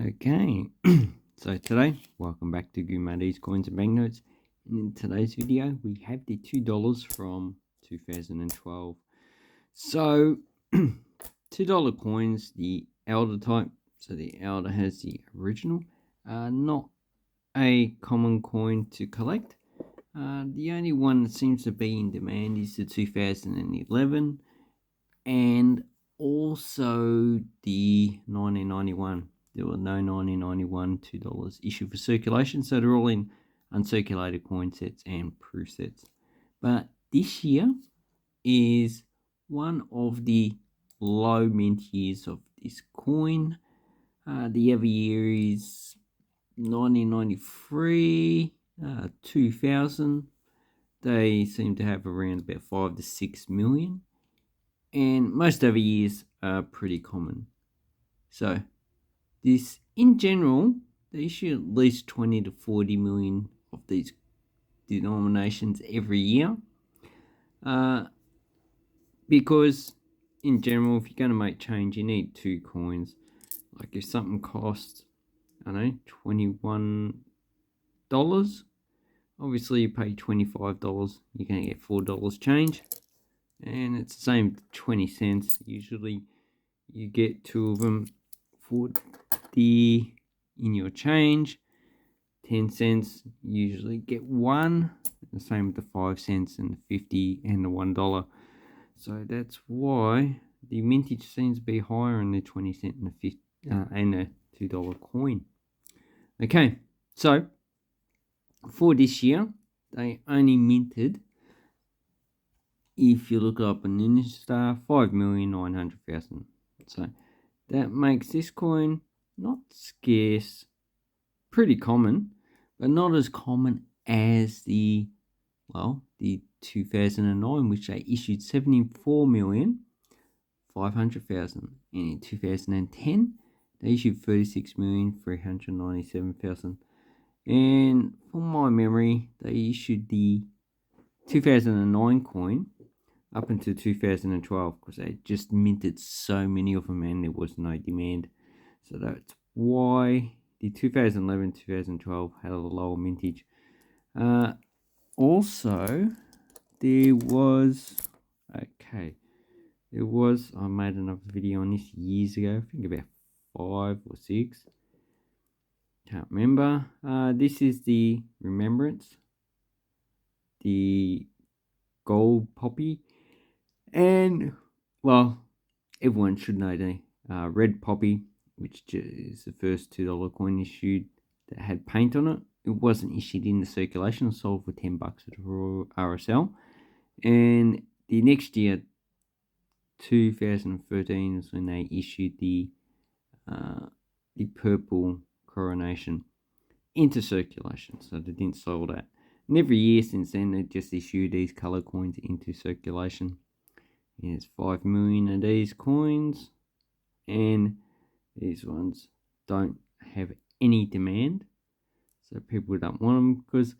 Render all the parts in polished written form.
Okay, so today, welcome back to Gumardee's Coins and Banknotes. In today's video, we have the $2 from 2012. So, $2 coins, the Elder type. So the Elder has the original, not a common coin to collect. The only one that seems to be in demand is the 2011 and also the 1991. There were no 1991 $2 issued for circulation, so they're all in uncirculated coin sets and proof sets. But this year is one of the low mint years of this coin. The other year is 1993, 2000. They seem to have around about 5 to 6 million. And most other years are pretty common. So this, in general, they issue at least 20 to 40 million of these denominations every year. Because in general, if you're going to make change, you need two coins. Like if something costs, I don't know, $21, obviously you pay $25, you're going to get $4 change. And it's the same 20 cents. Usually you get two of them for the in your change. 10 cents, usually get one. The same with the 5 cents and the 50 and the $1. So that's why the mintage seems to be higher in the 20 cent and the 50 and the $2 coin. Okay, so for this year, they only minted, if you look up on Instar, 5,900,000. So that makes this coin not scarce, pretty common, but not as common as the 2009, which they issued 74,500,000. And in 2010, they issued 36,397,000. And from my memory, they issued the 2009 coin up until 2012 because they just minted so many of them and there was no demand. So that's why the 2011 2012 had a lower mintage. Also, there was, I made another video on this years ago, I think about 5 or 6. Can't remember. This is the Remembrance, the gold poppy. And, well, everyone should know the red poppy, which is the first $2 coin issued that had paint on it. It wasn't issued in the circulation, it sold for $10 at RSL. And the next year, 2013, is when they issued the purple coronation into circulation, so they didn't sell that. And every year since then, they just issued these color coins into circulation. There's 5 million of these coins, and these ones don't have any demand, so people don't want them because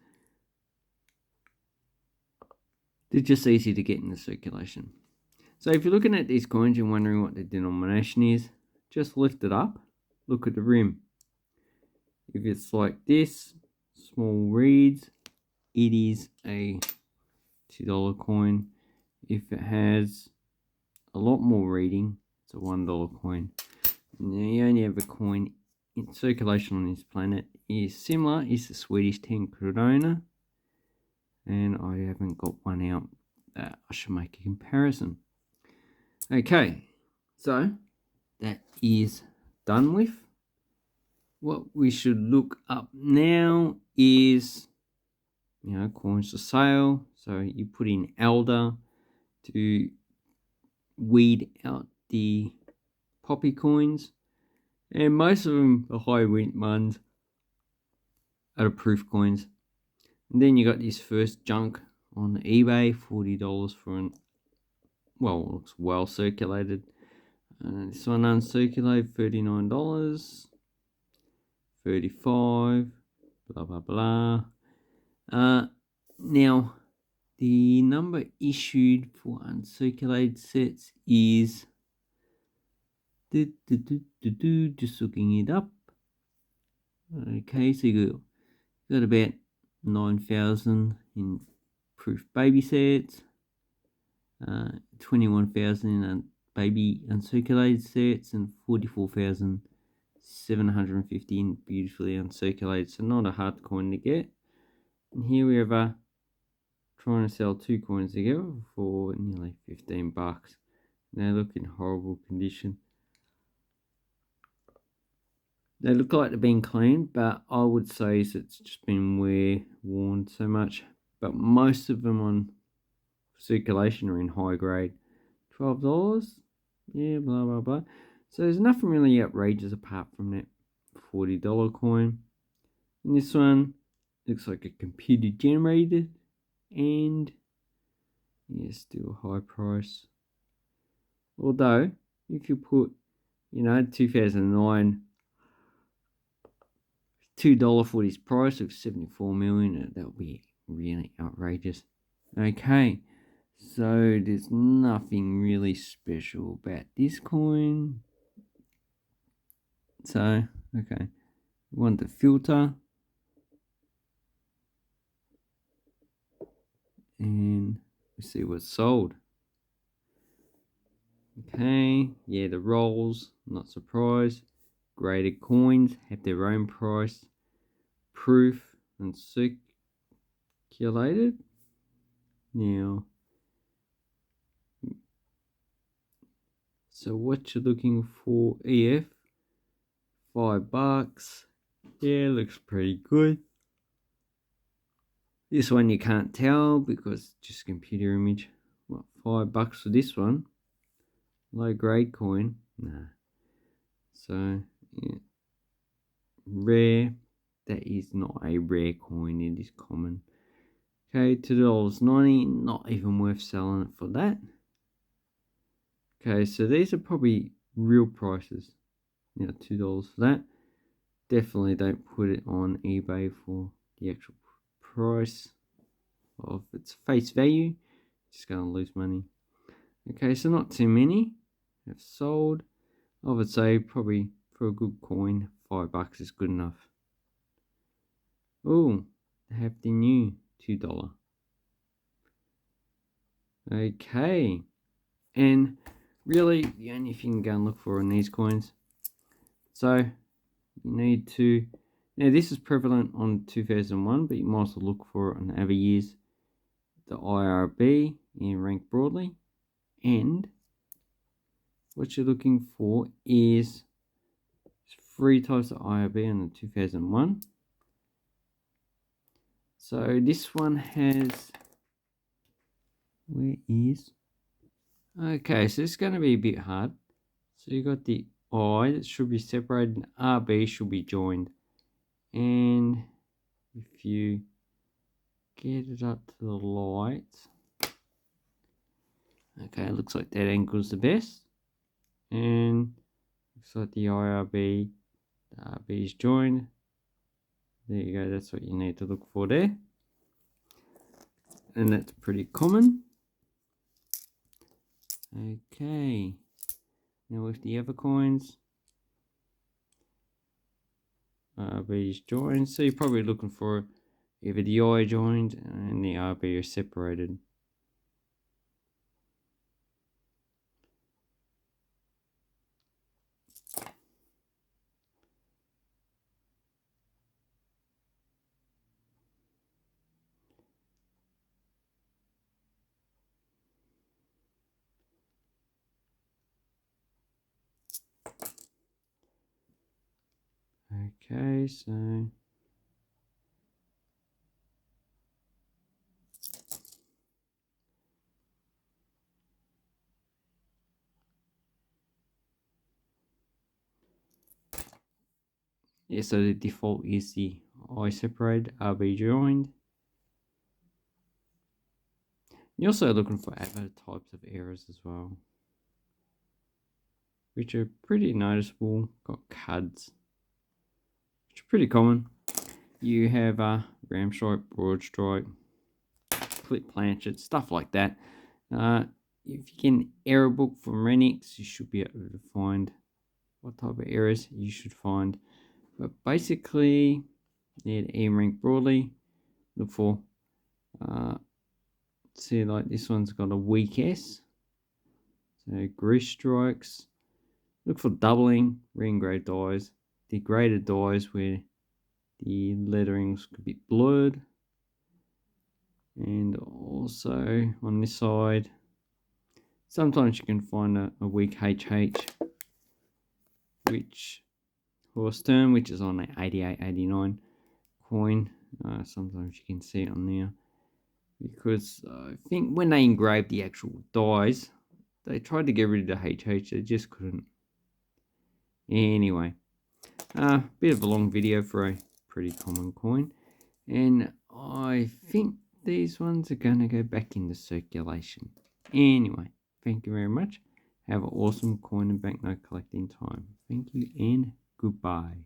they're just easy to get in the circulation. So if you're looking at these coins and wondering what the denomination is, just lift it up, look at the rim. If it's like this, small reeds, it is a $2 coin. If it has a lot more reading, it's a $1 coin. And the only other coin in circulation on this planet is similar, is the Swedish 10 krona. And I haven't got one out. I should make a comparison. Okay, so that is done with. What we should look up now is, coins for sale. So you put in Elder to weed out the poppy coins, and most of them, the high mint ones, are the proof coins. And then you got this first junk on eBay, $40 for an, looks well circulated. This one uncirculated, $39, $35, blah blah blah. Now the number issued for uncirculated sets is just looking it up. Okay, so you got about 9,000 in proof baby sets, 21,000 in baby uncirculated sets, and 44,750 in beautifully uncirculated. So not a hard coin to get. And here we have trying to sell 2 coins together for nearly $15. They look in horrible condition. They look like they've been cleaned, but I would say it's just been worn so much. But most of them on circulation are in high grade. $12, yeah, blah blah blah. So there's nothing really outrageous apart from that $40 coin. And this one looks like a computer generated, and yeah, still high price. Although if you put, 2009 $2 for this price of 74 million, that would be really outrageous. Okay, so there's nothing really special about this coin. So, okay, we want the filter, and we see what's sold. Okay, yeah, the rolls, not surprised. Graded coins have their own price. Proof and circulated. Now, so what you're looking for, EF, $5. Yeah, looks pretty good. This one you can't tell because it's just computer image. What, $5 for this one? Low grade coin? Nah. So, yeah. Rare. That is not a rare coin, it is common. Okay, $2.90, not even worth selling it for that. Okay, so these are probably real prices. $2 for that. Definitely don't put it on eBay for the actual price of its face value. Just going to lose money. Okay, so not too many have sold. I would say probably for a good coin, $5 is good enough. Oh, they have the new $2. Okay, and really the only thing you can go and look for on these coins. So you need to, now this is prevalent on 2001, but you might also look for it on other years. The IRB in rank broadly, and what you're looking for is 3 types of IRB on the 2001. So this one has, where is, okay, so it's going to be a bit hard. So you got the I that should be separated, and RB should be joined. And if you get it up to the light, okay, it looks like that angle's the best. And looks like the IRB, the RB is joined. There you go, that's what you need to look for there. And that's pretty common. Okay, now with the other coins, RB is joined, so you're probably looking for either the I joined and the RB are separated. Okay, so yeah, so the default is the I separated, RB joined. You're also looking for other types of errors as well, which are pretty noticeable. Got CUDs, which are pretty common. You have ram strike, broad strike, clip planchet, stuff like that. If you get an error book from Renix, you should be able to find what type of errors you should find. But basically, yeah, the air rank broadly, look for, see, like this one's got a weak S, so grease strikes. Look for doubling, re-engraved dies, degraded dies where the lettering's a bit blurred, and also on this side, sometimes you can find a weak HH, which horse term, which is on an 88-89 coin. Sometimes you can see it on there, because I think when they engraved the actual dies, they tried to get rid of the HH, they just couldn't. Anyway, bit of a long video for a pretty common coin, and I think these ones are going to go back into circulation. Anyway, thank you very much. Have an awesome coin and banknote collecting time. Thank you and goodbye.